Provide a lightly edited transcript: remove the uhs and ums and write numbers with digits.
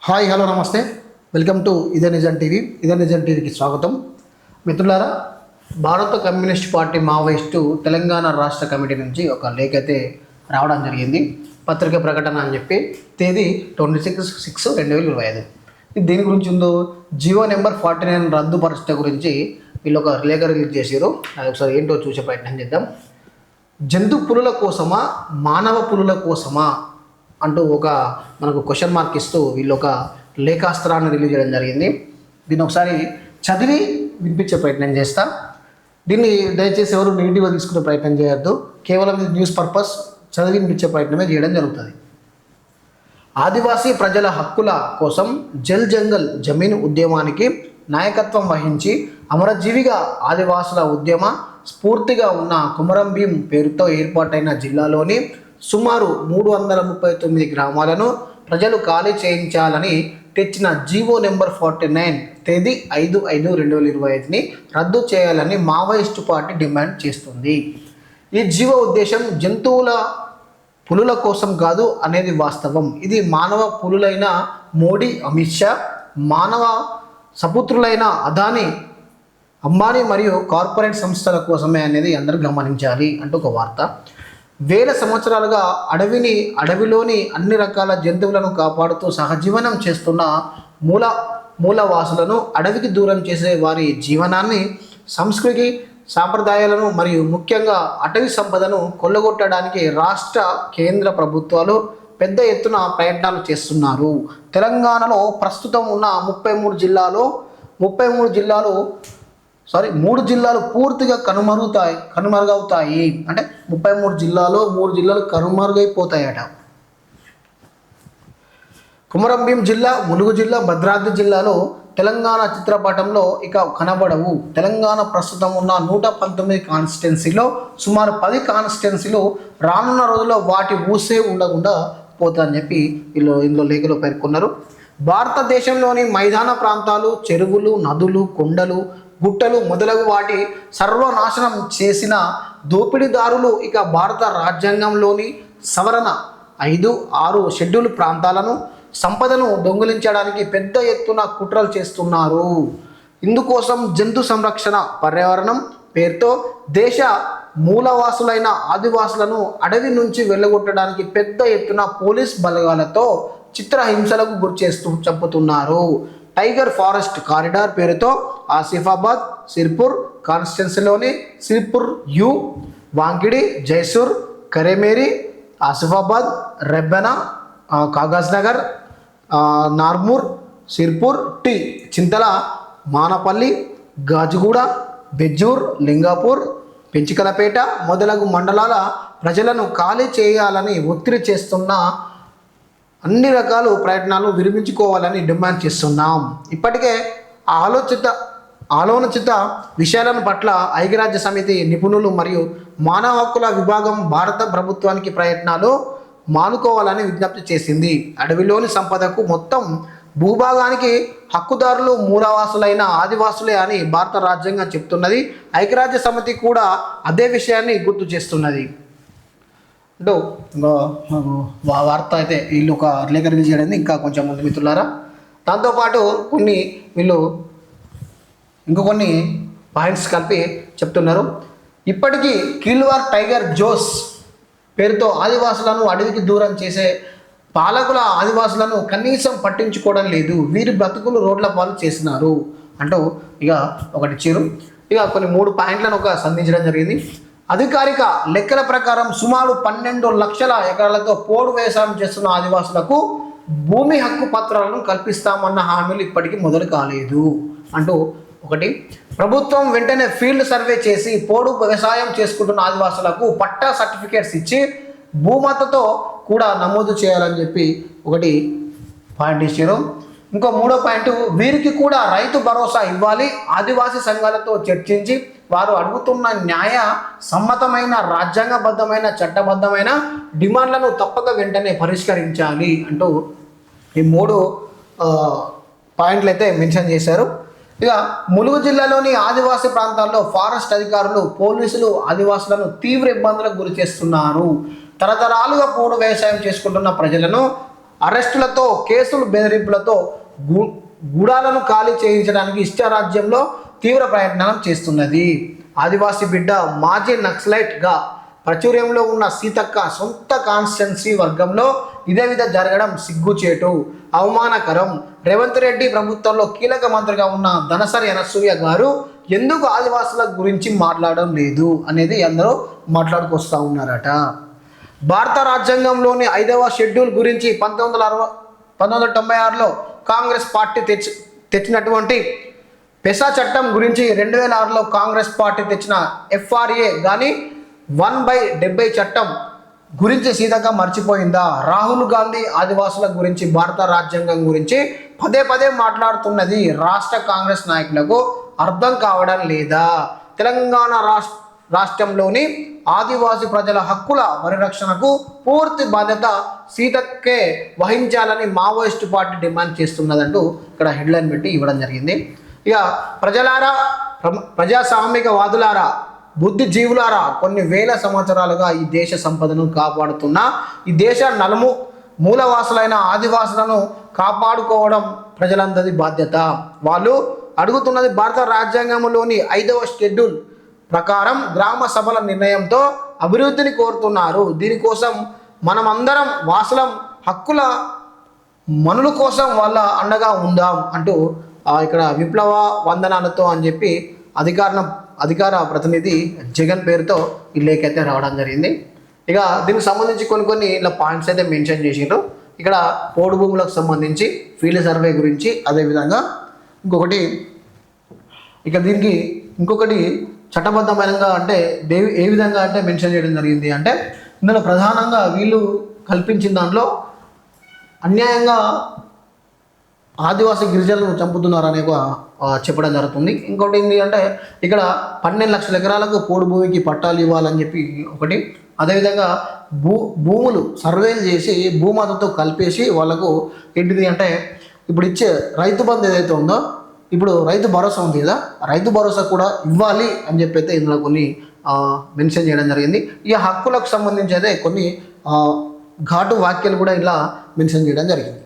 Hi hello నమస్తే welcome to ఇదే నిజం టీవీ. ఇదే నిజం టీవీకి స్వాగతం. మిత్రులారా, భారత కమ్యూనిస్ట్ పార్టీ మావోయిస్టు తెలంగాణ రాష్ట్ర కమిటీ నుంచి ఒక లేఖ అయితే రావడం జరిగింది. పత్రిక ప్రకటన అని చెప్పి తేదీ 26/6/2025. ఇది దేని గురించి ఉందో జీవో నెంబర్ 49 రద్దుపరచట గురించి వీళ్ళు ఒక లేఖ రిలీజ్ చేసారు. అది ఒకసారి ఏంటో చూసే ప్రయత్నం చేద్దాం. జంతు పులుల కోసమా మానవ పులుల కోసమా అంటూ ఒక మనకు క్వశ్చన్ మార్క్ ఇస్తూ వీళ్ళు ఒక లేఖాస్త్రాన్ని రిలీజ్ చేయడం జరిగింది. దీన్ని ఒకసారి చదివి వినిపించే ప్రయత్నం చేస్తా. దీన్ని దయచేసి ఎవరు నెగిటివ్గా తీసుకునే ప్రయత్నం చేయొద్దు. కేవలం ఇది న్యూస్ పర్పస్ చదివి వినిపించే ప్రయత్నమే చేయడం జరుగుతుంది. ఆదివాసీ ప్రజల హక్కుల కోసం జల్ జంగల్ జమీన్ ఉద్యమానికి నాయకత్వం వహించి అమరజీవిగా ఆదివాసుల ఉద్యమ స్ఫూర్తిగా ఉన్న కొమరం భీం పేరుతో ఏర్పాటైన జిల్లాలోని సుమారు 339 గ్రామాలను ప్రజలు ఖాళీ చేయించాలని తెచ్చిన జీవో నెంబర్ 49 తేదీ 5/5/2025ని రద్దు చేయాలని మావోయిస్టు పార్టీ డిమాండ్ చేస్తుంది. ఈ జీవో ఉద్దేశం పులుల కోసం కాదు అనేది వాస్తవం. ఇది మానవ పులులైన మోడీ, అమిత్ షా, మానవ సపుత్రులైన అదానీ, అంబానీ మరియు కార్పొరేట్ సంస్థల కోసమే అనేది అందరూ గమనించాలి అంటూ ఒక వార్త. వేల సంవత్సరాలుగా అడవిలోని అన్ని రకాల జంతువులను కాపాడుతూ సహజీవనం చేస్తున్న మూలవాసులను అడవికి దూరం చేసే వారి జీవనాన్ని, సంస్కృతి, సాంప్రదాయాలను మరియు ముఖ్యంగా అటవీ సంపదను కొల్లగొట్టడానికి రాష్ట్ర కేంద్ర ప్రభుత్వాలు పెద్ద ఎత్తున ప్రయత్నాలు చేస్తున్నారు. తెలంగాణలో ప్రస్తుతం ఉన్న 3 జిల్లాలు పూర్తిగా కనుమరుగవుతాయి. అంటే 33 జిల్లాలో 3 జిల్లాలు కనుమరుగైపోతాయట. కొమరం భీం జిల్లా, ములుగు జిల్లా, భద్రాద్రి జిల్లాలో తెలంగాణ చిత్రపటంలో ఇక కనబడవు. తెలంగాణ ప్రస్తుతం ఉన్న 119 కాన్స్టిట్యున్సీలో సుమారు 10 కాన్స్టిట్యున్సీలు రానున్న రోజుల్లో వాటి ఊసే ఉండకుండా పోతుందని చెప్పి ఇందులో లేఖలో పేర్కొన్నారు. భారతదేశంలోని మైదాన ప్రాంతాలు, చెరువులు, నదులు, కొండలు, గుట్టలు మొదలగు వాటి సర్వనాశనం చేసిన దోపిడీదారులు ఇక భారత రాజ్యాంగంలోని సవరణ 5, 6 షెడ్యూల్ ప్రాంతాలను, సంపదను దొంగిలించడానికి పెద్ద ఎత్తున కుట్రలు చేస్తున్నారు. ఇందుకోసం జంతు సంరక్షణ, పర్యావరణం పేరుతో దేశ మూలవాసులైన ఆదివాసులను అడవి నుంచి వెళ్ళగొట్టడానికి పెద్ద ఎత్తున పోలీస్ బలగాలతో చిత్రహింసలకు గురిచేస్తూ చంపుతున్నారు. టైగర్ ఫారెస్ట్ కారిడార్ పేరుతో ఆసిఫాబాద్, సిర్పూర్ కాన్స్టిట్యున్సీలోని సిర్పూర్ యు, వాంకిడి, జైసూర్, కరేమేరి, ఆసిఫాబాద్, రెబ్బెన, కాగజ్ నగర్, నార్మూర్, సిర్పూర్ టి, చింతల, మానపల్లి, గాజుగూడ, బెజ్జూర్, లింగాపూర్, పెంచికలపేట మొదలగు మండలాల ప్రజలను ఖాళీ చేయాలని ఒత్తిడి చేస్తున్న అన్ని రకాల ప్రయత్నాలు విరమించుకోవాలని డిమాండ్ చేస్తున్నాం. ఇప్పటికే ఆలోచిత విషయాలను పట్ల ఐక్యరాజ్య సమితి నిపుణులు మరియు మానవ హక్కుల విభాగం భారత ప్రభుత్వానికి ప్రయత్నాలు మానుకోవాలని విజ్ఞప్తి చేసింది. అడవిలోని సంపదకు మొత్తం భూభాగానికి హక్కుదారులు మూలవాసులైన ఆదివాసులే అని భారత రాజ్యాంగం చెప్తున్నది. ఐక్యరాజ్య సమితి కూడా అదే విషయాన్ని గుర్తు చేస్తున్నది. అంటే వార్త అయితే వీళ్ళు ఒక లేఖ రిలీజ్ చేయడం ఇంకా కొంచెం ముందు మిత్రులారా. దాంతోపాటు వీళ్ళు కొన్ని పాయింట్స్ కలిపి చెప్తున్నారు. ఇప్పటికీ కిల్వార్ టైగర్ జోస్ పేరుతో ఆదివాసులను అడవికి దూరం చేసే పాలకుల ఆదివాసులను కనీసం పట్టించుకోవడం లేదు. వీరి బ్రతుకులు రోడ్ల పాలు చేసినారు అంటూ ఒకటి ఇచ్చారు. కొన్ని 3 పాయింట్లను సంధించడం జరిగింది. అధికారిక లెక్కల ప్రకారం సుమారు 12 లక్షల ఎకరాలతో పోడు వ్యవసాయం చేస్తున్న ఆదివాసులకు భూమి హక్కు పత్రాలను కల్పిస్తామన్న హామీలు ఇప్పటికీ మొదలు కాలేదు అంటూ ఒకటి. ప్రభుత్వం వెంటనే ఫీల్డ్ సర్వే చేసి పోడు వ్యవసాయం చేసుకుంటున్న ఆదివాసులకు పట్టా సర్టిఫికేట్స్ ఇచ్చి భూమతతో కూడా నమోదు చేయాలని చెప్పి ఒకటి పాయింట్ ఇచ్చారు. ఇంకో 3వ పాయింట్, వీరికి కూడా రైతు భరోసా ఇవ్వాలి. ఆదివాసీ సంఘాలతో చర్చించి వారు అడుగుతున్న న్యాయ సమ్మతమైన, రాజ్యాంగబద్ధమైన, చట్టబద్ధమైన డిమాండ్లను తప్పక వెంటనే పరిష్కరించాలి అంటూ ఈ 3 పాయింట్లు అయితే మెన్షన్ చేశారు. ములుగు జిల్లాలోని ఆదివాసీ ప్రాంతాల్లో ఫారెస్ట్ అధికారులు, పోలీసులు ఆదివాసులను తీవ్ర ఇబ్బందులకు గురి చేస్తున్నారు. తరతరాలుగా పోడు వ్యవసాయం చేసుకుంటున్న ప్రజలను అరెస్టులతో, కేసులు, బెదిరింపులతో గూడాలను ఖాళీ చేయించడానికి ఇష్టారాజ్యంలో తీవ్ర ప్రయత్నం చేస్తున్నది. ఆదివాసీ బిడ్డ మాజీ నక్సలైట్గా ప్రాచుర్యంలో ఉన్న సీతక్క సొంత కాన్స్టిట్యున్సీ వర్గంలో ఇదే విధంగా జరగడం సిగ్గుచేటు, అవమానకరం. రేవంత్ రెడ్డి ప్రభుత్వంలో కీలక మంత్రిగా ఉన్న ధనసరి అనసూయ గారు ఎందుకు ఆదివాసుల గురించి మాట్లాడడం లేదు అనేది అందరూ మాట్లాడుకొస్తూ ఉన్నారట. భారత రాజ్యాంగంలోని 5వ షెడ్యూల్ గురించి 1996లో కాంగ్రెస్ పార్టీ తెచ్చినటువంటి పెసా చట్టం గురించి 2006లో కాంగ్రెస్ పార్టీ తెచ్చిన FRA కానీ 1/70 చట్టం గురించి సీతక్క మర్చిపోయిందా? రాహుల్ గాంధీ ఆదివాసుల గురించి, భారత రాజ్యాంగం గురించి పదే పదే మాట్లాడుతున్నది రాష్ట్ర కాంగ్రెస్ నాయకులకు అర్థం కావడం లేదా? తెలంగాణ రాష్ట్రంలోని ఆదివాసీ ప్రజల హక్కుల పరిరక్షణకు పూర్తి బాధ్యత సీతక్కే వహించాలని మావోయిస్టు పార్టీ డిమాండ్ చేస్తున్నదంటూ ఇక్కడ హెడ్లైన్ పెట్టి ఇవ్వడం జరిగింది. ఇక ప్రజలారా, ప్రజాస్వామికవాదులారా, బుద్ధిజీవులారా, కొన్ని వేల సంవత్సరాలుగా ఈ దేశ సంపదను కాపాడుతున్న, ఈ దేశ మూలవాసులైన ఆదివాసులను కాపాడుకోవడం ప్రజలందరి బాధ్యత. వాళ్ళు అడుగుతున్నది భారత రాజ్యాంగంలోని 5వ షెడ్యూల్ ప్రకారం గ్రామ సభల నిర్ణయంతో అభివృద్ధిని కోరుతున్నారు. దీనికోసం మనమందరం వాసులం, హక్కుల మనుల కోసం వాళ్ళ అండగా ఉందాం అంటూ ఇక్కడ విప్లవ వందనాలతో అని చెప్పి అధికార ప్రతినిధి జగన్ పేరుతో ఈ లేఖ అయితే రావడం జరిగింది. ఇక దీనికి సంబంధించి కొన్ని ఇలా పాయింట్స్ అయితే మెన్షన్ చేసిండ్రు. ఇక్కడ పోడు భూములకు సంబంధించి ఫీల్డ్ సర్వే గురించి, అదేవిధంగా దీనికి ఇంకొకటి చట్టబద్ధమైనగా అంటే ఏ విధంగా అంటే మెన్షన్ చేయడం జరిగింది అంటే, ఇందులో ప్రధానంగా వీళ్ళు కల్పించిన దాంట్లో అన్యాయంగా ఆదివాసీ గిరిజనులను చంపుతున్నారనే చెప్పడం జరుగుతుంది. ఇంకోటి ఏంటి అంటే ఇక్కడ 12 లక్షల ఎకరాలకు పోడు భూమికి పట్టాలు ఇవ్వాలని చెప్పి ఒకటి, అదేవిధంగా భూములు సర్వేలు చేసి భూమాతతో కలిపేసి వాళ్ళకు ఏంటిది అంటే ఇప్పుడు ఇచ్చే రైతు బంధు ఏదైతే ఉందో, ఇప్పుడు రైతు భరోసా ఉంది కదా, రైతు భరోసా కూడా ఇవ్వాలి అని చెప్పి అయితే ఇందులో కొన్ని మెన్షన్ చేయడం జరిగింది. ఈ హక్కులకు సంబంధించి అయితే కొన్ని ఘాటు వాక్యాలు కూడా ఇలా మెన్షన్ చేయడం జరిగింది.